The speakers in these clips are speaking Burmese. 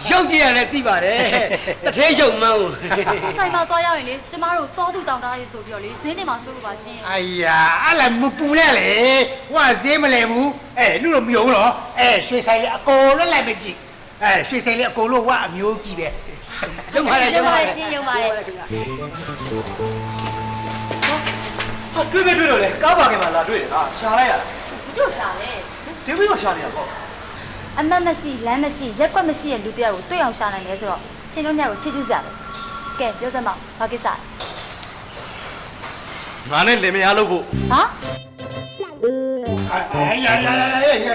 ရုပ်ကြည့်ရတယ်သိပါတယ်တထဲရုပ်မှန်းကို ဆိုင်မှာသွားရောက်ရင်လေကျမတို့တောသူတောင်တားတွေဆိုပြီးတော့လေဈေးနေမှာစိုးလို့ပါရှင် 哎呀，俺来没补来嘞，我谁没来补？哎，你都没有了，哎，水菜了，高了来不及，哎，水菜了高了我没有几呗。 ရုပ်ပါလေ ရုပ်ပါလေရှင်ရုပ်ပါလေ ဟာတွေ့ပဲတွေ့တော့လေကားပါခင်မှာလာတွေ့တယ်ဟာရှာလိုက်ရ ဘုတို့ရှာလေ ဒီဝိတော့ရှာနေတာပေါ့ အမတ်မရှိလမ်းမရှိရက်ကွက်မရှိရဲ့လူတယောက်ကိုတွေ့အောင်ရှာနိုင်လဲဆိုတော့ရှင်တို့ညကိုချစ်ကျူးကြတယ်ကဲပြောစမ်းပါဘာကိစ္စလဲ ငါနဲ့လင်မယားလို့ဖို့ ဟာ 哎呀呀呀呀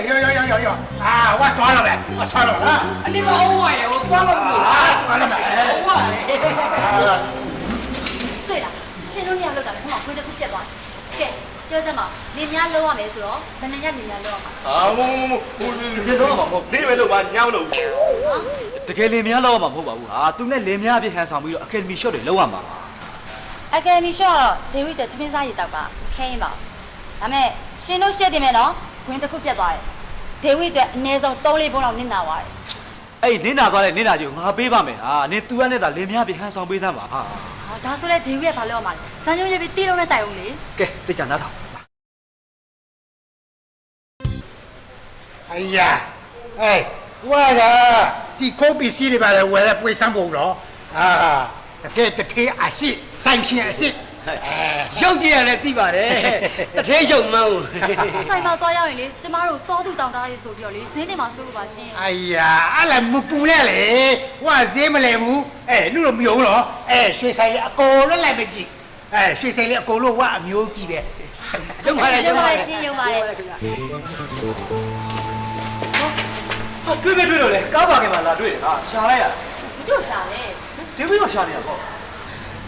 呀呀！啊，我刷了呗，我刷了啊， အနေမအောင်ဝရေဟိုသွားလို့မလို့လား 刷了呗。 ဟုတ်ပါလေ တွေ့လားရှင်တို့ညလောက်တာလေခမခွေးတစ်ခုပြတ်သွားတယ်ကဲပြောစမ်းပါလင်များလုံးရမယ်ဆိုတော့ဘယ်နှစ်ညလင်များလုံးရမှာ ဟာမတကယ်တော့မှာမဟုတ်နေပဲလို့ပါညောင်းလို့တကယ်လင်မယားလောက်ရမှာမဟုတ်ပါဘူးဟာသူနဲ့လင်မယားအပြည့်ဟန်ဆောင်ပြီးတော့အကယ်ဒမီရှော့တွေလောက်ရမှာ အကယ်ဒမီရှော့တော့ဒေဝိတဲ့သမင်းစားရည်တောက်ကခဲရင်ပါဒါမဲ့ရှင်တို့ရှက်တင်မယ်နော်ခွင်းတစ်ခုပြတ်သွားတယ်ဒေဝိအတွက်အနည်းဆုံး3-4ဘုံလောက်နစ်နာသွားတယ် အဲ့နင်းနာသွားတဲ့နင်းနာကြီးကိုငါပေးပါမယ်ဟာနင်းသူကနဲ့သာလင်မယားအပြည့်ဟန်ဆောင်ပေးစမ်းပါဟာ ဟာဒါဆိုလဲဒေဝိကဘာလုပ်ရမှာလဲစံညွှန်းရေးပြီးတီးလုံးနဲ့တိုက်အောင်လေ ကဲသိကြနားထောင် 哎呀，哎，我呀，ဒီကိုပစ္စည်းတွေပါလေဝယ်လဲပွေးစမ်းဖို့တော့အာတကယ်တထေးအရှိဆိုင်ရှင်အရှိအဲ ရုပ်ကြည့်ရတယ်သိပါတယ်တထဲရုပ်မှန်းကို ဆိုင်မှာသွားရောက်ရင်လေကျမတို့တောသူတောင်တားတွေဆိုပြီးတော့လေဈေးနေမှာစိုးလို့ပါရှင် 哎呀，俺来没补来嘞，我谁没来补？哎，你都没有了，哎，水菜了高了来不及，哎，水菜了高了我没有几呗。 ရုပ်ပါလေ ရုပ်ပါလေရှင်ရုပ်ပါလေ ဟာတွေ့ပဲတွေ့တော့လေကားပါခင်မှာလာတွေ့တယ်ဟာရှာလိုက်ရ ဘုတို့ရှာလေ ဒီဝိတော့ရှာနေတာပေါ့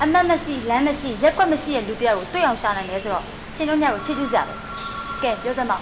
အမတ်မရှိလမ်းမရှိရက်ကွက်မရှိရဲ့လူတယောက်ကိုတွေ့အောင်ရှာနိုင်လဲဆိုတော့ရှင်တို့ညကိုချစ်ကျူးကြတယ်ကဲပြောစမ်းပါ